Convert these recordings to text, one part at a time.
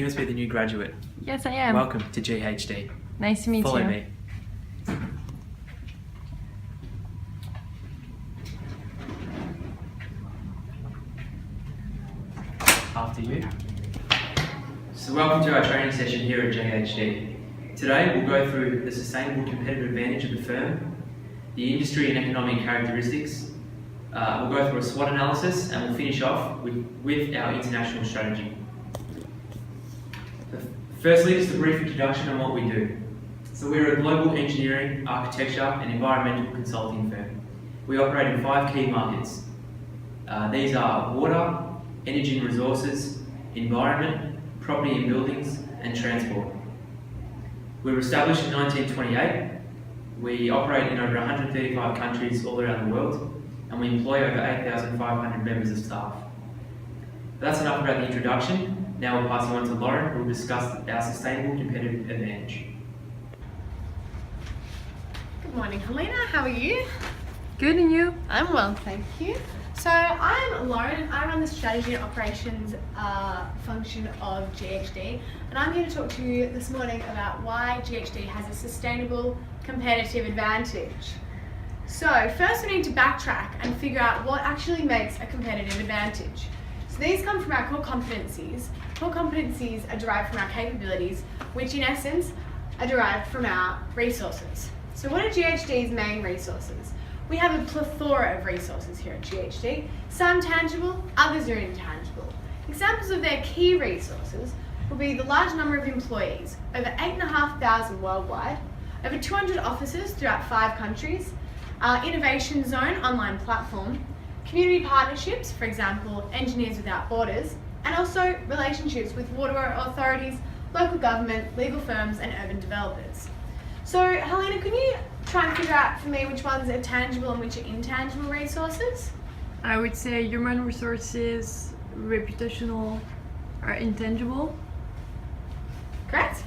You must be the new graduate. Yes, I am. Welcome to GHD. Nice to meet Follow you. me. After you. So welcome to our training session here at GHD. Today we'll go through the sustainable competitive advantage of the firm, the industry and economic characteristics. We'll go through a SWOT analysis and we'll finish off with our international strategy. Firstly, just a brief introduction on what we do. So we're a global engineering, architecture and environmental consulting firm. We operate in 5 key markets. These are water, energy and resources, environment, property and buildings, and transport. We were established in 1928. We operate in over 135 countries all around the world, and we employ over 8,500 members of staff. That's enough about the introduction. Now we'll pass you on to Lauren, who will discuss our sustainable competitive advantage. Good morning, Helena. How are you? Good, and you? I'm well, thank you. So I'm Lauren and I run the strategy and operations function of GHD, and I'm here to talk to you this morning about why GHD has a sustainable competitive advantage. So first we need to backtrack and figure out what actually makes a competitive advantage. So these come from our core competencies. Core competencies are derived from our capabilities, which in essence are derived from our resources. So what are GHD's main resources? We have a plethora of resources here at GHD, some tangible, others are intangible. Examples of their key resources will be the large number of employees, over 8,500 worldwide, over 200 offices throughout 5 countries, our Innovation Zone online platform, community partnerships, for example, Engineers Without Borders, and also relationships with water authorities, local government, legal firms, and urban developers. So, Helena, can you try and figure out for me which ones are tangible and which are intangible resources? I would say human resources, reputational, are intangible. Correct?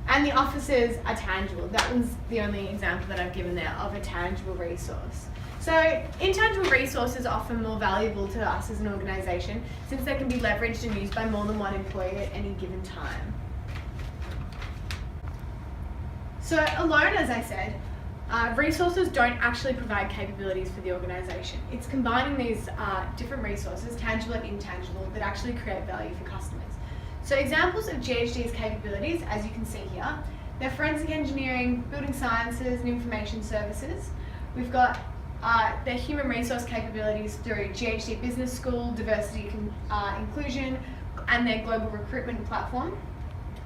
And the offices are tangible. That one's the only example that I've given there of a tangible resource. So intangible resources are often more valuable to us as an organisation since they can be leveraged and used by more than one employee at any given time. So alone, as I said, resources don't actually provide capabilities for the organisation. It's combining these different resources, tangible and intangible, that actually create value for customers. So examples of GHD's capabilities, as you can see here, they're forensic engineering, building sciences and information services. We've got their human resource capabilities through GHD Business School, diversity, inclusion, and their global recruitment platform,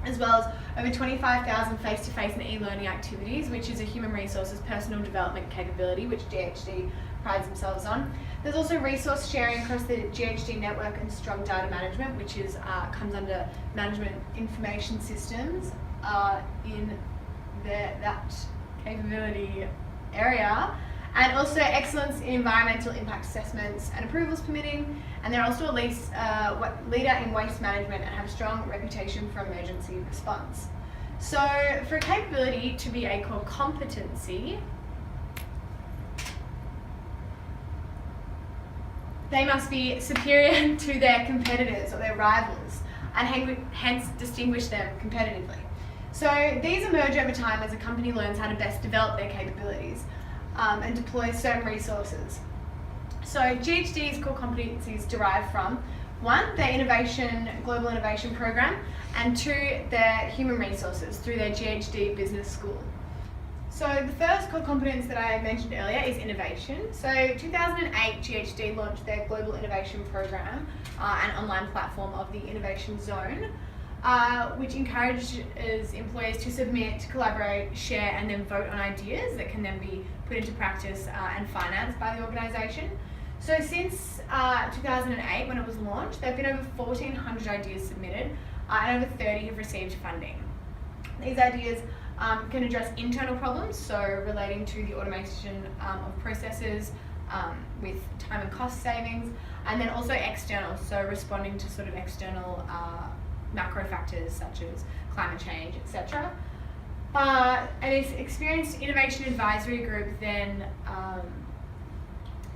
as well as over 25,000 face-to-face and e-learning activities, which is a human resources personal development capability, which GHD prides themselves on. There's also resource sharing across the GHD network and strong data management, which is comes under management information systems in that capability area. And also excellence in environmental impact assessments and approvals permitting, and they're also a leader in waste management and have a strong reputation for emergency response. So for a capability to be a core competency, they must be superior to their competitors or their rivals and hence distinguish them competitively. So these emerge over time as a company learns how to best develop their capabilities and deploy certain resources. So GHD's core competencies derive from 1, their global innovation program, and 2, their human resources through their GHD Business School. So the first core competence that I mentioned earlier is innovation. So 2008, GHD launched their global innovation program and online platform of the Innovation Zone, which encourages employees to submit, collaborate, share, and then vote on ideas that can then be put into practice and financed by the organisation. So since 2008, when it was launched, there have been over 1,400 ideas submitted and over 30 have received funding. These ideas can address internal problems, so relating to the automation of processes with time and cost savings, and then also external, so responding to sort of external macro factors such as climate change, etc. And its experienced innovation advisory group then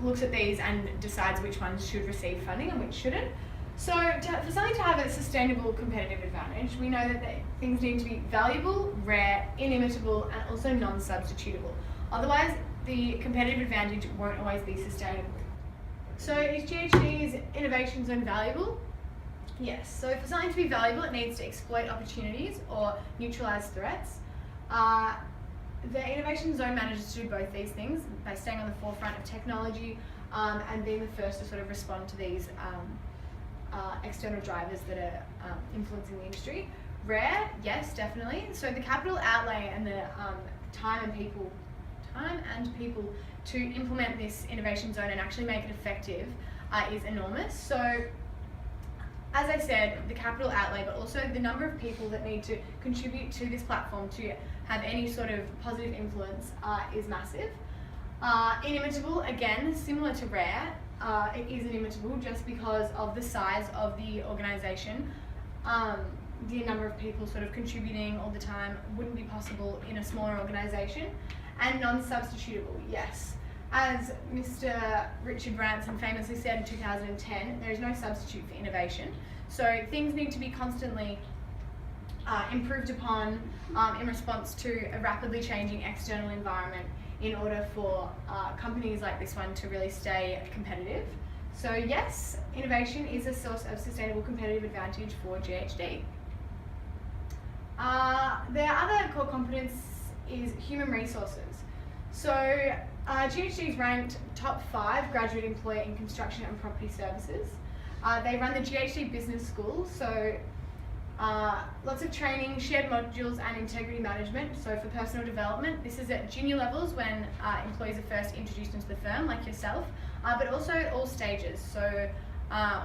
looks at these and decides which ones should receive funding and which shouldn't. So for something to have a sustainable competitive advantage, we know that things need to be valuable, rare, inimitable, and also non-substitutable. Otherwise, the competitive advantage won't always be sustainable. So is GHD's innovation zone valuable? Yes. So for something to be valuable, it needs to exploit opportunities or neutralise threats. The innovation zone manages to do both these things by staying on the forefront of technology and being the first to sort of respond to these external drivers that are influencing the industry. Rare, yes, definitely. So the capital outlay and the time and people to implement this innovation zone and actually make it effective is enormous. So, as I said, the capital outlay, but also the number of people that need to contribute to this platform to have any sort of positive influence is massive. Inimitable, again, similar to rare, it is inimitable just because of the size of the organisation. The number of people sort of contributing all the time wouldn't be possible in a smaller organisation. And non-substitutable, yes. As Mr. Richard Branson famously said in 2010, there is no substitute for innovation. So things need to be constantly improved upon in response to a rapidly changing external environment in order for companies like this one to really stay competitive. So yes, innovation is a source of sustainable competitive advantage for GHD. Their other core competence is human resources. So GHD is ranked top 5 graduate employer in construction and property services. They run the GHD Business School, so lots of training, shared modules and integrity management. So for personal development, this is at junior levels when employees are first introduced into the firm, like yourself, but also at all stages. So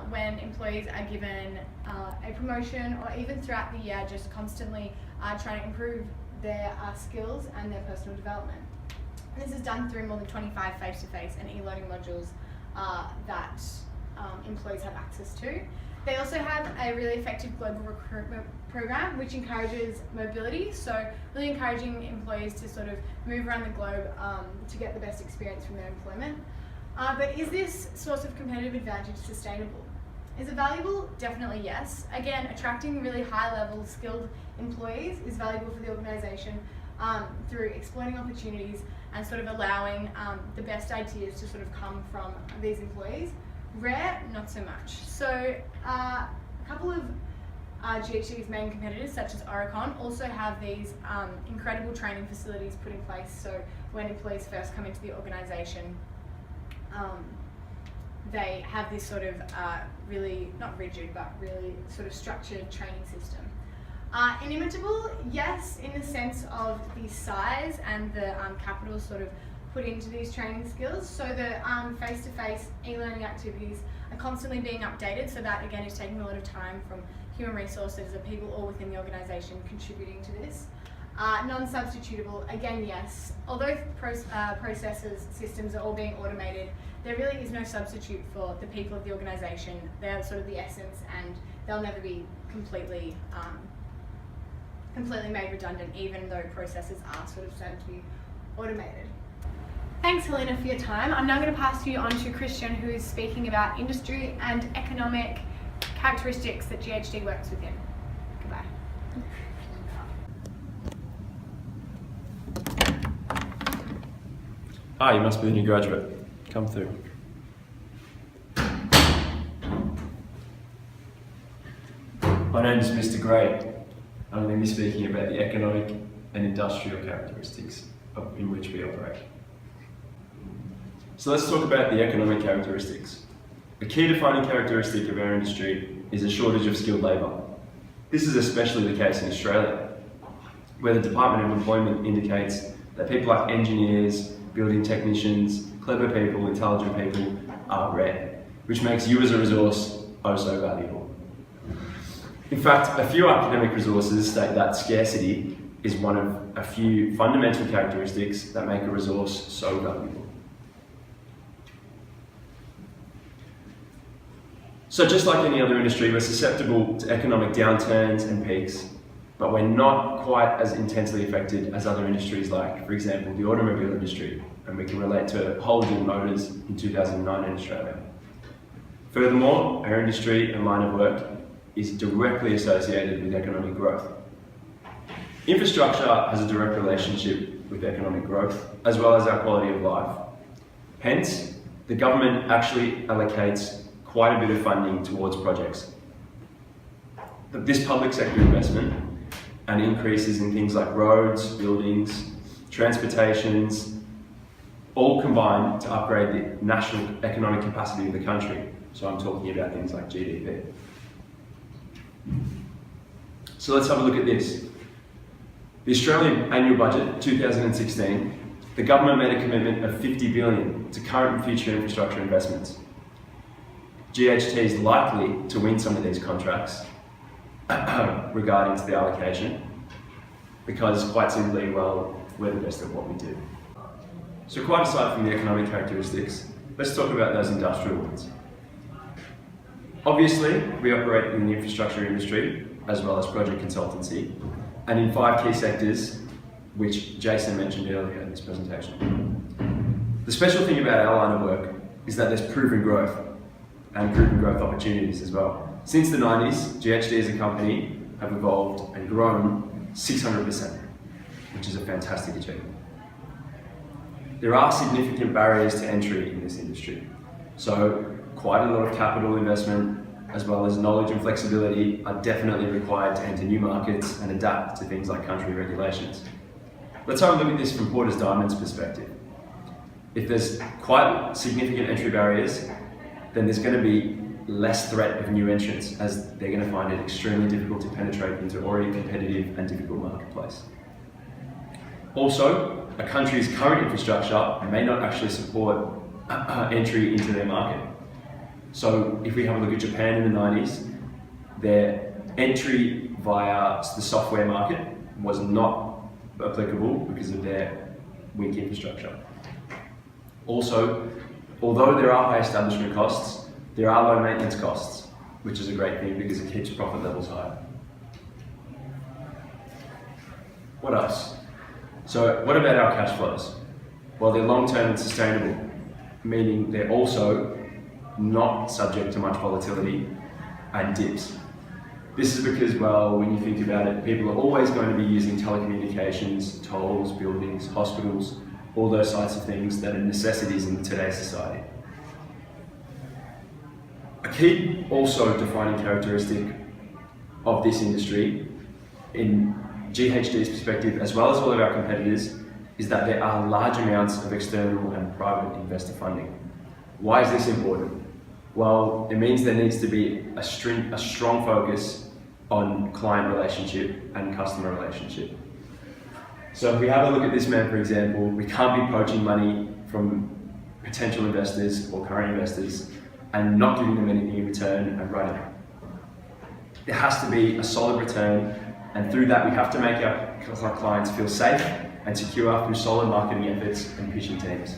when employees are given a promotion or even throughout the year, just constantly trying to improve their skills and their personal development. And this is done through more than 25 face-to-face and e-learning modules that employees have access to. They also have a really effective global recruitment program which encourages mobility, so really encouraging employees to sort of move around the globe to get the best experience from their employment. But is this source of competitive advantage sustainable? Is it valuable? Definitely yes. Again, attracting really high-level skilled employees is valuable for the organisation through exploiting opportunities and sort of allowing the best ideas to sort of come from these employees. Rare, not so much. So a couple of GHD's main competitors, such as Oricon, also have these incredible training facilities put in place. So when employees first come into the organisation, they have this sort of really, not rigid, but really sort of structured training system. Inimitable, yes, in the sense of the size and the capital sort of put into these training skills. So the face-to-face e-learning activities are constantly being updated, so that again is taking a lot of time from human resources, the people all within the organisation contributing to this. Non-substitutable, again yes. Although processes, systems are all being automated, there really is no substitute for the people of the organisation. They're sort of the essence and they'll never be completely made redundant, even though processes are sort of starting to be automated. Thanks, Helena, for your time. I'm now going to pass you on to Christian, who is speaking about industry and economic characteristics that GHD works within. Goodbye. Hi, you must be a new graduate. Come through. My name is Mr. Gray. I'm going to be speaking about the economic and industrial characteristics in which we operate. So let's talk about the economic characteristics. A key defining characteristic of our industry is a shortage of skilled labour. This is especially the case in Australia, where the Department of Employment indicates that people like engineers, building technicians, clever people, intelligent people are rare, which makes you as a resource oh so valuable. In fact, a few academic resources state that scarcity is one of a few fundamental characteristics that make a resource so valuable. So just like any other industry, we're susceptible to economic downturns and peaks, but we're not quite as intensely affected as other industries like, for example, the automobile industry, and we can relate to Holden Motors in 2009 in Australia. Furthermore, our industry and line of work is directly associated with economic growth. Infrastructure has a direct relationship with economic growth, as well as our quality of life. Hence, the government actually allocates quite a bit of funding towards projects. This public sector investment and increases in things like roads, buildings, transportations, all combine to upgrade the national economic capacity of the country. So I'm talking about things like GDP. So let's have a look at this. The Australian annual budget 2016, the government made a commitment of 50 billion to current and future infrastructure investments. GHT is likely to win some of these contracts regarding to the allocation, because quite simply, well, we're the best at what we do. So quite aside from the economic characteristics, let's talk about those industrial ones. Obviously, we operate in the infrastructure industry as well as project consultancy, and in 5 key sectors, which Jason mentioned earlier in this presentation. The special thing about our line of work is that there's proven growth and proven growth opportunities as well. Since the 90s, GHD as a company have evolved and grown 600%, which is a fantastic achievement. There are significant barriers to entry in this industry. So quite a lot of capital investment, as well as knowledge and flexibility, are definitely required to enter new markets and adapt to things like country regulations. Let's have a look at this from Porter's Diamonds perspective. If there's quite significant entry barriers, then there's going to be less threat of new entrants, as they're going to find it extremely difficult to penetrate into already competitive and difficult marketplace. Also, a country's current infrastructure may not actually support entry into their market. So if we have a look at Japan in the 90s, their entry via the software market was not applicable because of their weak infrastructure. Also, although there are high establishment costs, there are low maintenance costs, which is a great thing because it keeps profit levels high. What else? So what about our cash flows? Well, they're long-term and sustainable, meaning they're also not subject to much volatility and dips. This is because, well, when you think about it, people are always going to be using telecommunications, tolls, buildings, hospitals, all those types of things that are necessities in today's society. A key also defining characteristic of this industry, in GHD's perspective, as well as all of our competitors, is that there are large amounts of external and private investor funding. Why is this important? Well, it means there needs to be a strong focus on client relationship and customer relationship. So if we have a look at this man, for example, we can't be poaching money from potential investors or current investors and not giving them anything in return and running. There has to be a solid return, and through that we have to make our clients feel safe and secure through solid marketing efforts and pitching teams.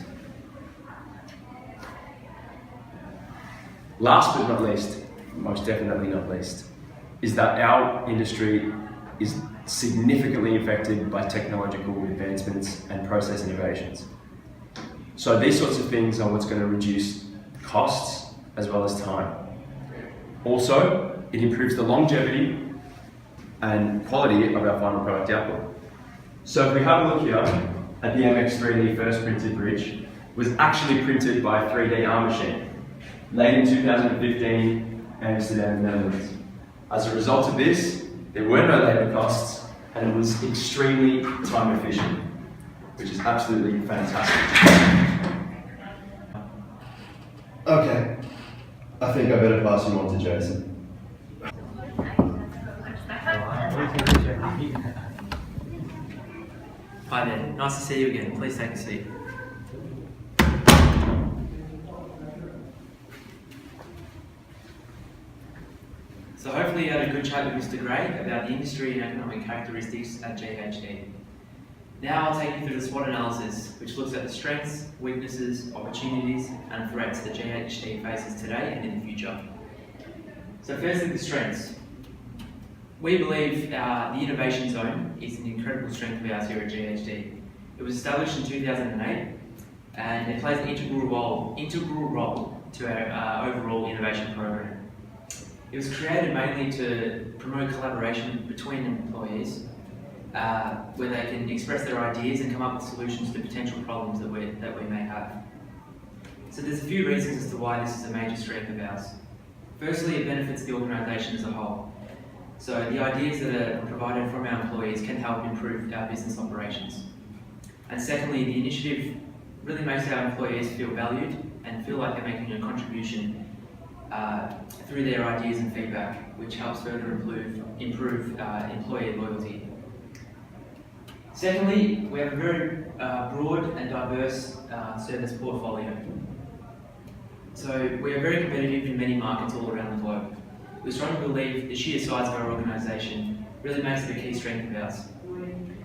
Last but not least, most definitely not least, is that our industry is significantly affected by technological advancements and process innovations. So these sorts of things are what's going to reduce costs as well as time. Also, it improves the longevity and quality of our final product output. So if we have a look here at the MX3, the first printed bridge, was actually printed by a 3D arm machine, late in 2015, Amsterdam, Netherlands. As a result of this, there were no labour costs, and it was extremely time efficient, which is absolutely fantastic. Okay, I think I better pass you on to Jason. Hi there, nice to see you again. Please take a seat. So hopefully you had a good chat with Mr. Gray about the industry and economic characteristics at GHD. Now I'll take you through the SWOT analysis, which looks at the strengths, weaknesses, opportunities and threats that GHD faces today and in the future. So firstly, the strengths. We believe the innovation zone is an incredible strength of ours here at GHD. It was established in 2008 and it plays an integral role to our overall innovation program. It was created mainly to promote collaboration between employees, where they can express their ideas and come up with solutions to potential problems that we may have. So there's a few reasons as to why this is a major strength of ours. Firstly, it benefits the organisation as a whole. So the ideas that are provided from our employees can help improve our business operations. And secondly, the initiative really makes our employees feel valued and feel like they're making a contribution through their ideas and feedback, which helps further improve employee loyalty. Secondly, we have a very broad and diverse service portfolio. So we are very competitive in many markets all around the globe. We strongly believe the sheer size of our organisation really makes it a key strength of ours.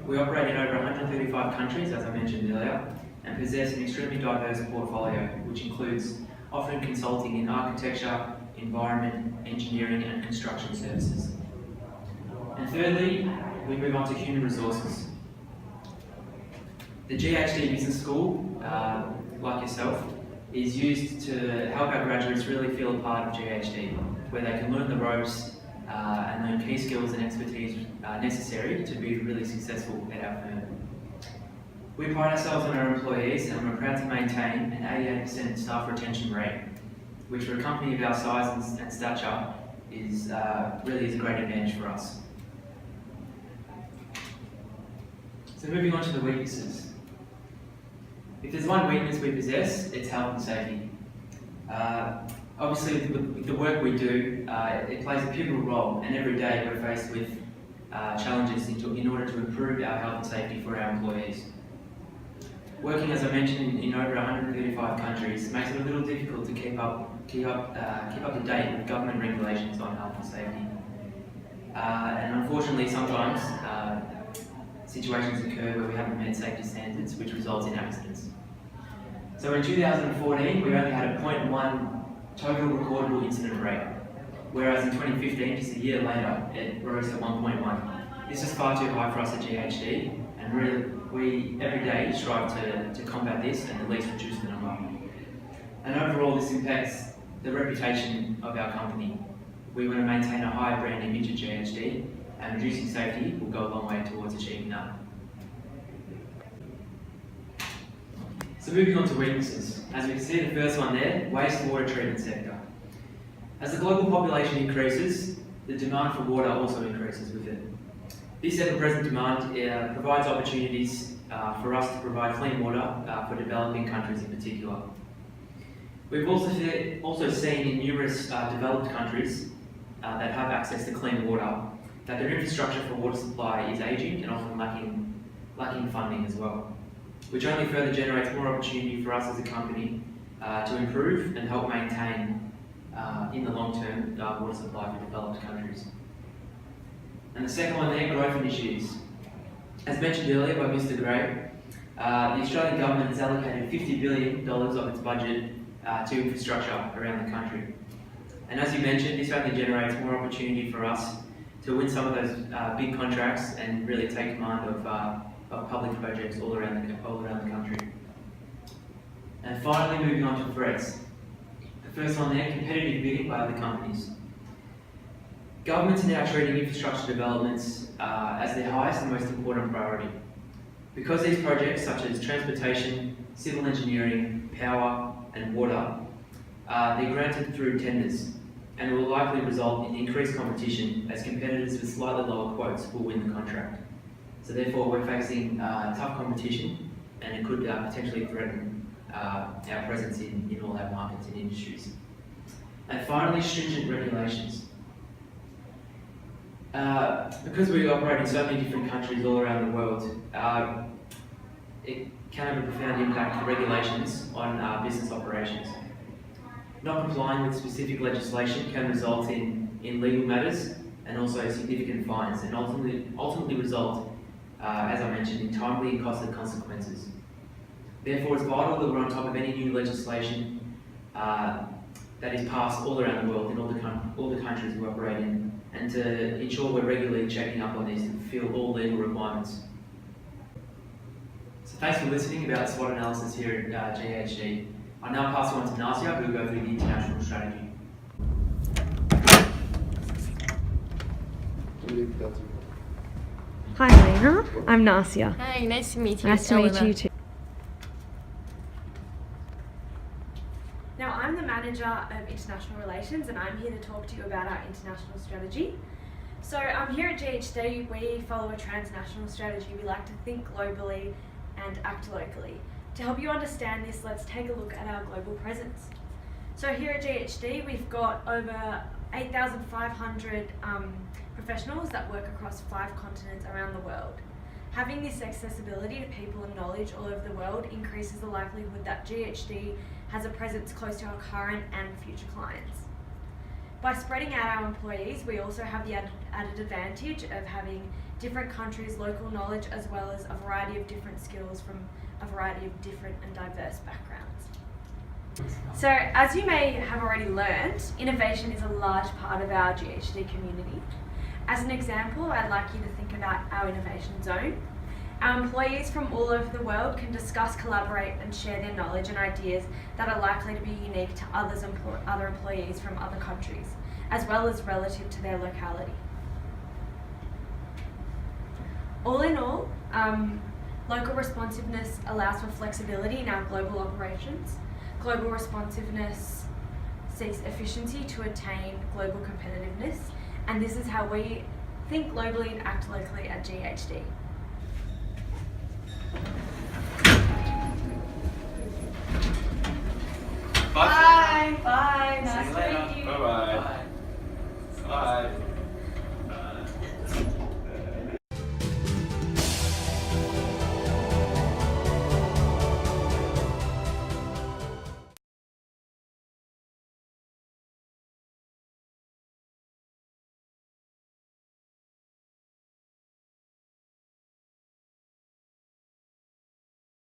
We operate in over 135 countries, as I mentioned earlier, and possess an extremely diverse portfolio, which includes offering consulting in architecture, environment, engineering and construction services. And thirdly, we move on to human resources. The GHD Business School, like yourself, is used to help our graduates really feel a part of GHD, where they can learn the ropes and learn key skills and expertise necessary to be really successful at our firm. We pride ourselves on our employees and we're proud to maintain an 88% staff retention rate, which for a company of our size and stature is really is a great advantage for us. So moving on to the weaknesses. If there's one weakness we possess, it's health and safety. Obviously, with the work we do, it plays a pivotal role, and every day we're faced with challenges in order to improve our health and safety for our employees. Working, as I mentioned, in over 135 countries makes it a little difficult to keep up to date with government regulations on health and safety. And unfortunately, sometimes situations occur where we haven't met safety standards, which results in accidents. So in 2014, we only had a 0.1 total recordable incident rate, whereas in 2015, just a year later, it rose to 1.1. This is far too high for us at GHD, and really, we every day strive to combat this and at least reduce the number. And overall, this impacts the reputation of our company. We want to maintain a high brand image at GHD, and reducing safety will go a long way towards achieving that. So moving on to weaknesses. As we can see, the first one there, wastewater treatment sector. As the global population increases, the demand for water also increases with it. This ever-present demand provides opportunities for us to provide clean water for developing countries in particular. We've also seen in numerous developed countries that have access to clean water that their infrastructure for water supply is aging and often lacking funding as well, which only further generates more opportunity for us as a company to improve and help maintain in the long term water supply for developed countries. And the second one there, growth initiatives. As mentioned earlier by Mr. Gray, the Australian government has allocated $50 billion of its budget to infrastructure around the country. And as you mentioned, this only generates more opportunity for us to win some of those big contracts and really take command of public projects all around the country. And finally, moving on to threats. The first one there, competitive bidding by other companies. Governments are now treating infrastructure developments as their highest and most important priority. Because these projects, such as transportation, civil engineering, power and water, they're granted through tenders, and it will likely result in increased competition as competitors with slightly lower quotes will win the contract. So therefore we're facing tough competition, and it could potentially threaten our presence in all our markets and industries. And finally, stringent regulations. Because we operate in so many different countries all around the world, it can have a profound impact for regulations on business operations. Not complying with specific legislation can result in legal matters and also significant fines, and ultimately result, as I mentioned, in timely and costly consequences. Therefore, it's vital that we're on top of any new legislation that is passed all around the world in all the countries we operate in, and to ensure we're regularly checking up on these to fulfill all legal requirements. So thanks for listening about SWOT analysis here at GHD. I'll now pass it on to Nasia, who will go through the international strategy. Hi Elena, I'm Nasia. Hi, nice to meet you. Nice to meet you too. Now, I'm the Manager of International Relations and I'm here to talk to you about our international strategy. So here at GHD, we follow a transnational strategy. We like to think globally and act locally. To help you understand this, let's take a look at our global presence. So here at GHD, we've got over 8,500 professionals that work across 5 continents around the world. Having this accessibility to people and knowledge all over the world increases the likelihood that GHD has a presence close to our current and future clients. By spreading out our employees, we also have the added advantage of having different countries' local knowledge as well as a variety of different skills from a variety of different and diverse backgrounds. So, as you may have already learned, innovation is a large part of our GHD community. As an example, I'd like you to think about our innovation zone. Our employees from all over the world can discuss, collaborate and share their knowledge and ideas that are likely to be unique to other employees from other countries, as well as relative to their locality. All in all, local responsiveness allows for flexibility in our global operations. Global responsiveness seeks efficiency to attain global competitiveness, and this is how we think globally and act locally at GHD. Bye. Bye. See Nice you to later. meet you. Bye-bye. Bye.